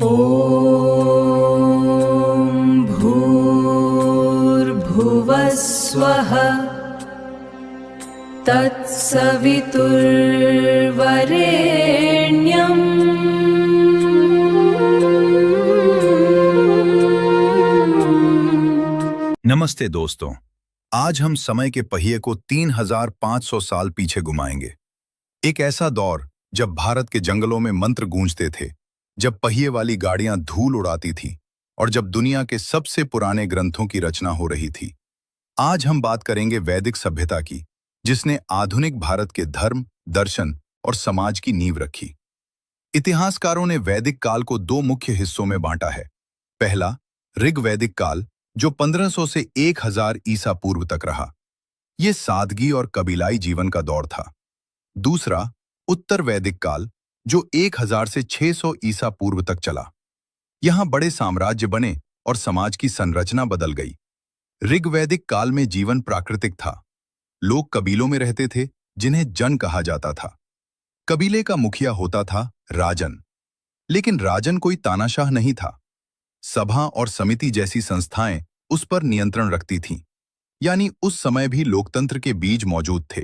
ॐ भूर्भुवः स्वः तत्सवितुर्वरेण्यम् नमस्ते दोस्तों, आज हम समय के पहिए को 3500 साल पीछे घुमाएंगे। एक ऐसा दौर जब भारत के जंगलों में मंत्र गूंजते थे, जब पहिए वाली गाड़ियां धूल उड़ाती थी और जब दुनिया के सबसे पुराने ग्रंथों की रचना हो रही थी। आज हम बात करेंगे वैदिक सभ्यता की, जिसने आधुनिक भारत के धर्म, दर्शन और समाज की नींव रखी। इतिहासकारों ने वैदिक काल को दो मुख्य हिस्सों में बांटा है। पहला, ऋग्वैदिक काल, जो 1500 से 1000 ईसा पूर्व तक रहा। यह सादगी और कबीलाई जीवन का दौर था। दूसरा, उत्तर वैदिक काल, जो 1000 से 600 ईसा पूर्व तक चला। यहां बड़े साम्राज्य बने और समाज की संरचना बदल गई। ऋग्वैदिक काल में जीवन प्राकृतिक था। लोग कबीलों में रहते थे, जिन्हें जन कहा जाता था। कबीले का मुखिया होता था राजन, लेकिन राजन कोई तानाशाह नहीं था। सभा और समिति जैसी संस्थाएं उस पर नियंत्रण रखती थीं, यानी उस समय भी लोकतंत्र के बीज मौजूद थे।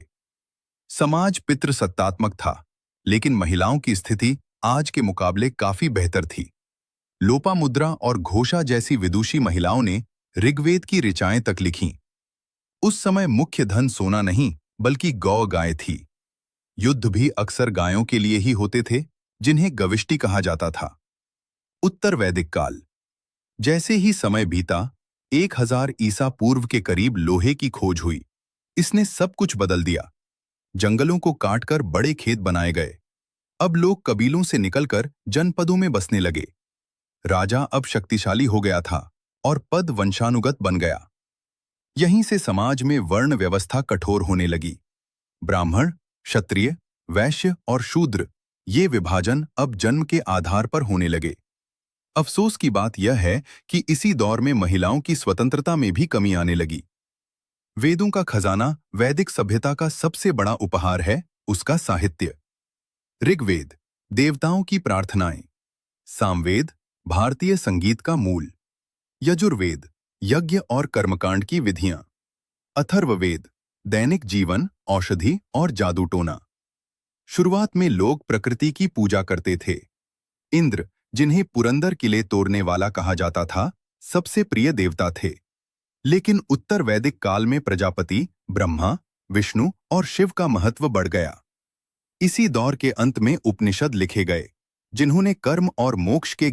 समाज पितृसत्तात्मक था, लेकिन महिलाओं की स्थिति आज के मुकाबले काफी बेहतर थी। लोपामुद्रा और घोषा जैसी विदुषी महिलाओं ने ऋग्वेद की ऋचाएं तक लिखीं। उस समय मुख्य धन सोना नहीं, बल्कि गौ गाय थी। युद्ध भी अक्सर गायों के लिए ही होते थे, जिन्हें गविष्टि कहा जाता था। उत्तर वैदिक काल, जैसे ही समय बीता, 1000 ईसा पूर्व के करीब लोहे की खोज हुई। इसने सब कुछ बदल दिया। जंगलों को काटकर बड़े खेत बनाए गए। अब लोग कबीलों से निकलकर जनपदों में बसने लगे। राजा अब शक्तिशाली हो गया था और पद वंशानुगत बन गया। यहीं से समाज में वर्ण व्यवस्था कठोर होने लगी। ब्राह्मण, क्षत्रिय, वैश्य और शूद्र, ये विभाजन अब जन्म के आधार पर होने लगे। अफसोस की बात यह है कि इसी दौर में महिलाओं की स्वतंत्रता में भी कमी आने लगी। वेदों का खजाना वैदिक सभ्यता का सबसे बड़ा उपहार है उसका साहित्य। ऋग्वेद, देवताओं की प्रार्थनाएं। सामवेद, भारतीय संगीत का मूल। यजुर्वेद, यज्ञ और कर्मकांड की विधियां। अथर्ववेद, दैनिक जीवन, औषधि और जादूटोना। शुरुआत में लोग प्रकृति की पूजा करते थे। इंद्र, जिन्हें पुरंदर किले तोड़ने वाला कहा जाता था, सबसे प्रिय देवता थे। लेकिन उत्तर वैदिक काल में प्रजापति, ब्रह्मा, विष्णु और शिव का महत्व बढ़ गया। इसी दौर के अंत में उपनिषद लिखे गए, जिन्होंने कर्म और मोक्ष के